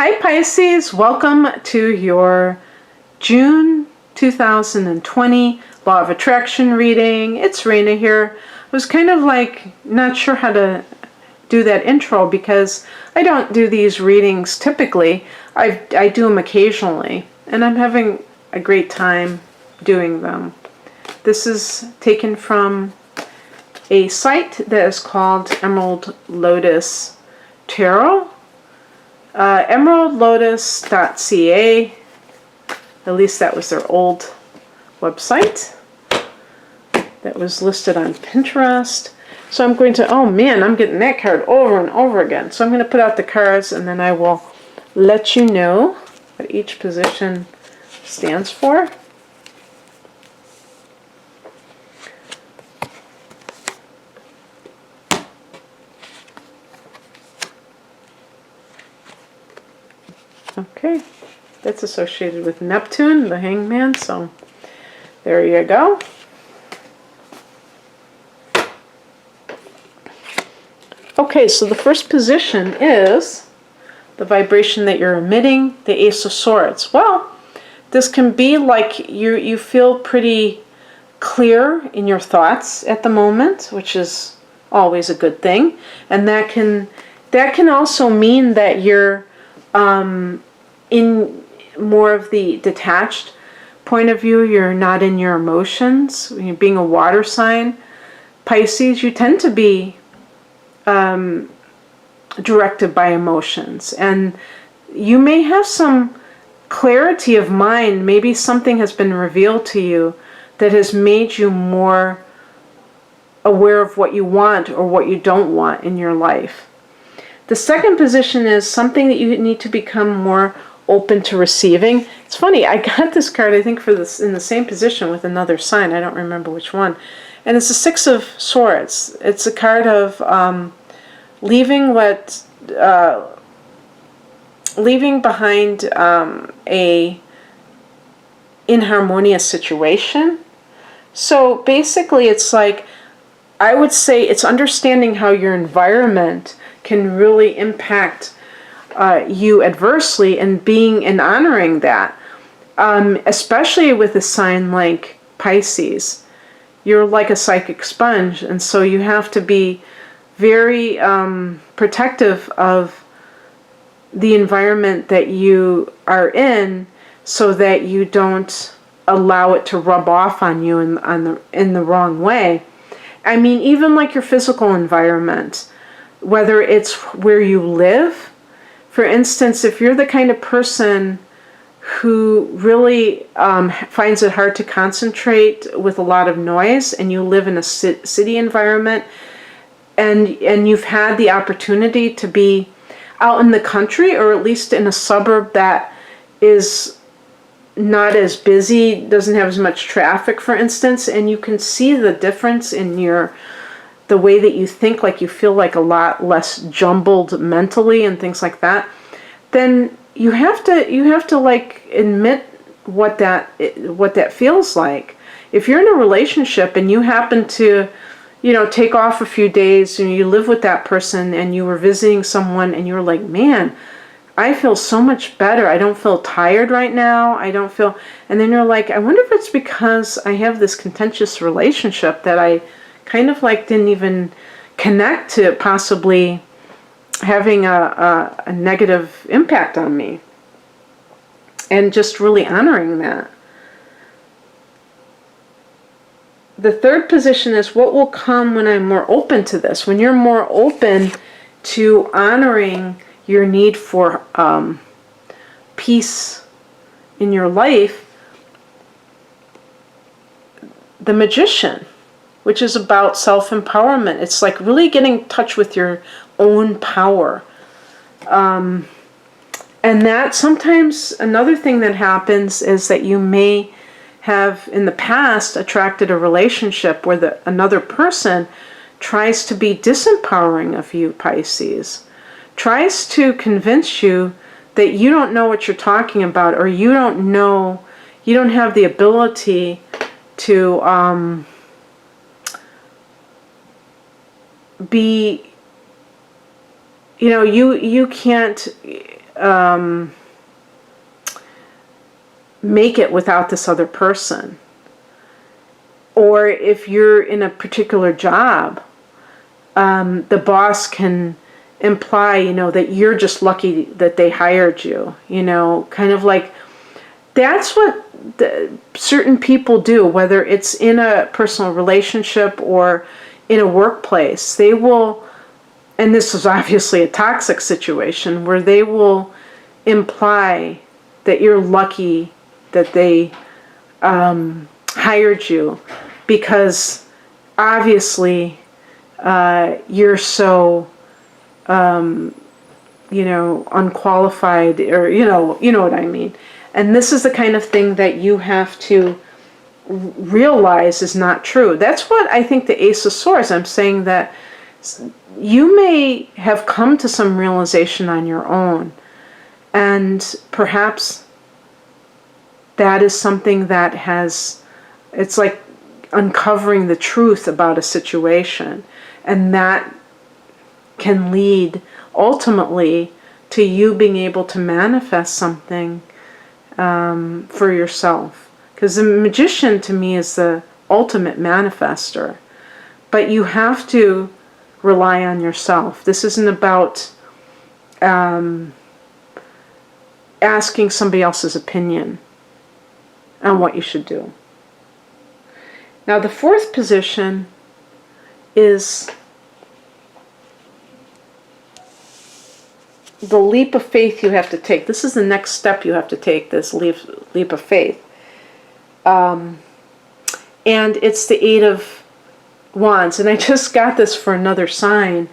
Hi Pisces, welcome to your June 2020 Law of Attraction reading. It's Raina here. I was kind of like not sure how to do that intro because I don't do these readings typically. I do them occasionally and I'm having a great time doing them. This is taken from a site that is called Emerald Lotus Tarot. emeraldlotus.ca, at least that was their old website that was listed on Pinterest. So I'm going to, oh man, I'm getting that card over and over again. So I'm going to put out the cards and then I will let you know what each position stands for. Okay, that's associated with Neptune, the hangman, so there you go. Okay, so the first position is the vibration that you're emitting, the Ace of Swords. Well, this can be like you feel pretty clear in your thoughts at the moment, which is always a good thing. And that can also mean that you're in more of the detached point of view. You're not in your emotions. Being a water sign, Pisces, you tend to be directed by emotions. And you may have some clarity of mind. Maybe something has been revealed to you that has made you more aware of what you want or what you don't want in your life. The second position is something that you need to become more open to receiving. It's funny, I got this card, I think, for this in the same position with another sign. I don't remember which one. And it's the Six of Swords. It's a card of leaving behind a inharmonious situation. So basically, it's like, I would say it's understanding how your environment can really impact you adversely, and being and honoring that, especially with a sign like Pisces. You're like a psychic sponge, and so you have to be very protective of the environment that you are in, so that you don't allow it to rub off on you in the wrong way. I mean, even like your physical environment, whether it's where you live. For instance, if you're the kind of person who really finds it hard to concentrate with a lot of noise, and you live in a city environment, and you've had the opportunity to be out in the country, or at least in a suburb that is not as busy, doesn't have as much traffic, for instance, and you can see the difference in the way that you think, like you feel like a lot less jumbled mentally and things like that, then you have to like admit what that feels like. If you're in a relationship and you happen to, take off a few days and you live with that person and you were visiting someone and you were like, man, I feel so much better. I don't feel tired right now. I don't feel, and then you're like, I wonder if it's because I have this contentious relationship that I kind of like didn't even connect to possibly having a negative impact on me, and just really honoring that. The third position is what will come when I'm more open to this. When you're more open to honoring your need for peace in your life, the Magician, which is about self-empowerment. It's like really getting in touch with your own power. And that sometimes, another thing that happens is that you may have in the past attracted a relationship where another person tries to be disempowering of you, Pisces. Tries to convince you that you don't know what you're talking about, or you don't have the ability to be, you can't make it without this other person. Or if you're in a particular job, the boss can imply, that you're just lucky that they hired you, kind of like, that's what certain people do, whether it's in a personal relationship or in a workplace. They will, and this is obviously a toxic situation, where they will imply that you're lucky that they hired you, because obviously you're so unqualified, or you know what I mean. And this is the kind of thing that you have to realize is not true. That's what I think the Ace of Swords, I'm saying that you may have come to some realization on your own, and perhaps that is something that it's like uncovering the truth about a situation, and that can lead ultimately to you being able to manifest something for yourself. Because the Magician to me is the ultimate manifester, but you have to rely on yourself. This isn't about asking somebody else's opinion on what you should do. Now the fourth position is the leap of faith you have to take. This is the next step you have to take, this leap of faith. And it's the Eight of Wands. And I just got this for another sign.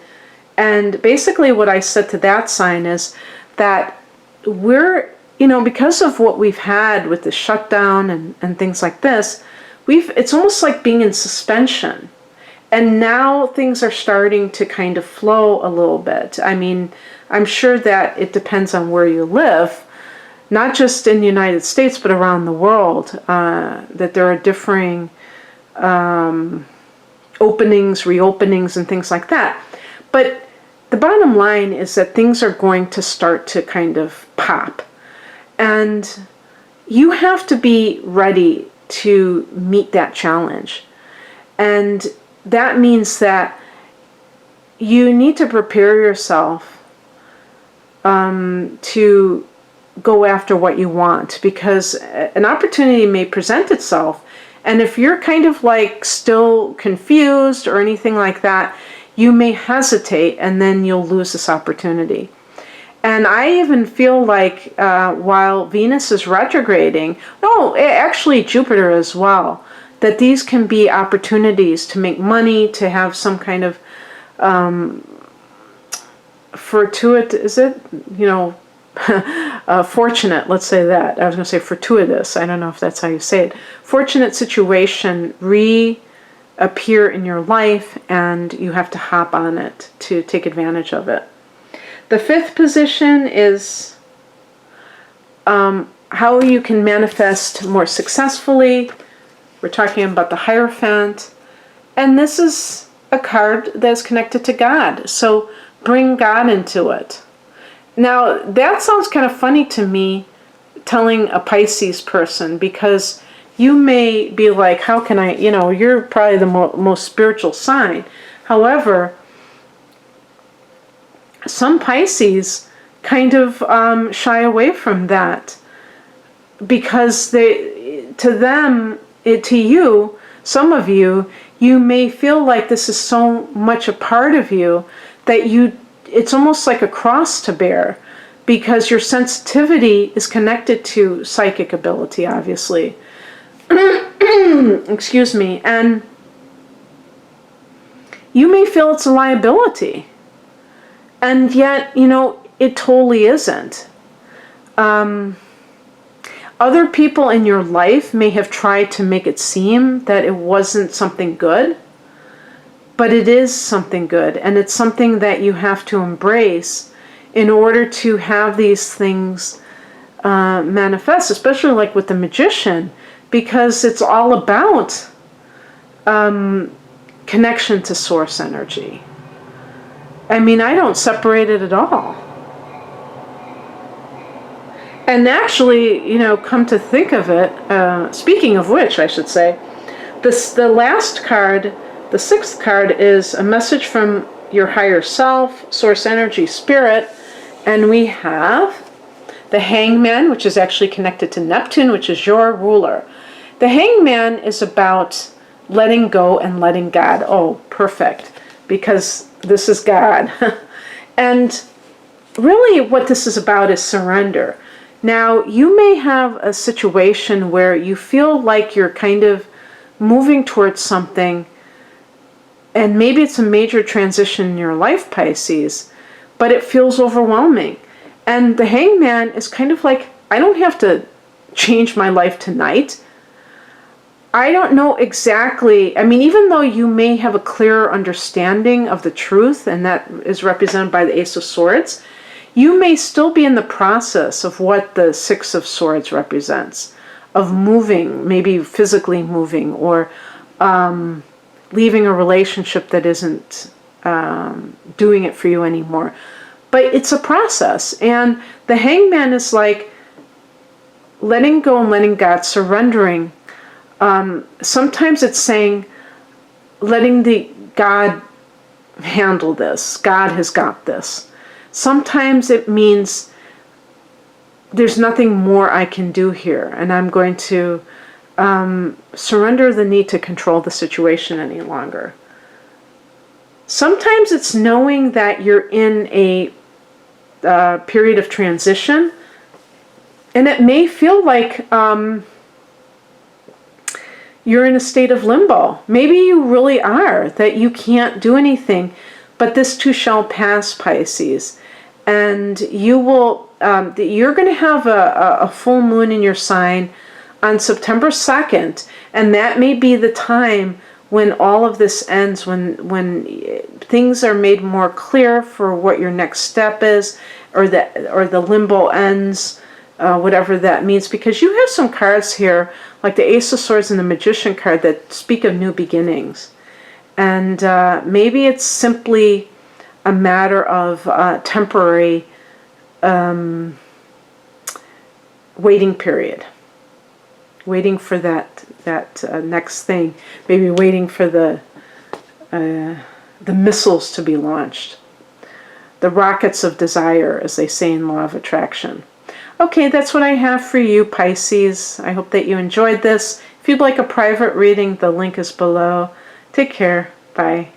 And basically what I said to that sign is that we're, because of what we've had with the shutdown and things like this, it's almost like being in suspension. And now things are starting to kind of flow a little bit. I mean, I'm sure that it depends on where you live, not just in the United States, but around the world, that there are differing openings, reopenings, and things like that. But the bottom line is that things are going to start to kind of pop. And you have to be ready to meet that challenge. And that means that you need to prepare yourself to go after what you want, because an opportunity may present itself. And if you're kind of like still confused or anything like that, you may hesitate, and then you'll lose this opportunity. And I even feel like while Venus is retrograding, actually Jupiter as well, that these can be opportunities to make money, to have some kind of fortuitous, fortunate, let's say that. I was going to say fortuitous. I don't know if that's how you say it. Fortunate situation reappear in your life, and you have to hop on it to take advantage of it. The fifth position is how you can manifest more successfully. We're talking about the Hierophant. And this is a card that's connected to God. So bring God into it. Now, that sounds kind of funny to me, telling a Pisces person, because you may be like, how can I, you're probably the most spiritual sign. However, some Pisces kind of shy away from that, because to you, some of you, you may feel like this is so much a part of you that it's almost like a cross to bear, because your sensitivity is connected to psychic ability, obviously. Excuse me. And you may feel it's a liability. And yet, it totally isn't. Other people in your life may have tried to make it seem that it wasn't something good, but it is something good, and it's something that you have to embrace in order to have these things manifest, especially like with the Magician, because it's all about connection to source energy. I mean, I don't separate it at all. And actually, come to think of it, speaking of which, I should say, the last card, the sixth card, is a message from your higher self, source energy, spirit, and we have the Hangman, which is actually connected to Neptune, which is your ruler. The Hangman is about letting go and letting God. Oh, perfect, because this is God. And really what this is about is surrender. Now, you may have a situation where you feel like you're kind of moving towards something, and maybe it's a major transition in your life, Pisces, but it feels overwhelming. And the Hangman is kind of like, I don't have to change my life tonight. I don't know exactly, even though you may have a clearer understanding of the truth, and that is represented by the Ace of Swords, you may still be in the process of what the Six of Swords represents, of moving, maybe physically moving, or leaving a relationship that isn't doing it for you anymore. But it's a process, and the Hangman is like letting go and letting God, surrendering. Sometimes it's saying, letting God handle this. God has got this. Sometimes it means there's nothing more I can do here, and I'm going to surrender the need to control the situation any longer. Sometimes it's knowing that you're in a period of transition, and it may feel like you're in a state of limbo. Maybe you really are, that you can't do anything, but this too shall pass, Pisces. And you will, you're going to have a full moon in your sign on September 2nd, and that may be the time when all of this ends, when things are made more clear for what your next step is, or the limbo ends, whatever that means, because you have some cards here, like the Ace of Swords and the Magician card, that speak of new beginnings. And maybe it's simply a matter of temporary waiting period. Waiting for that next thing. Maybe waiting for the missiles to be launched. The rockets of desire, as they say in Law of Attraction. Okay, that's what I have for you, Pisces. I hope that you enjoyed this. If you'd like a private reading, the link is below. Take care. Bye.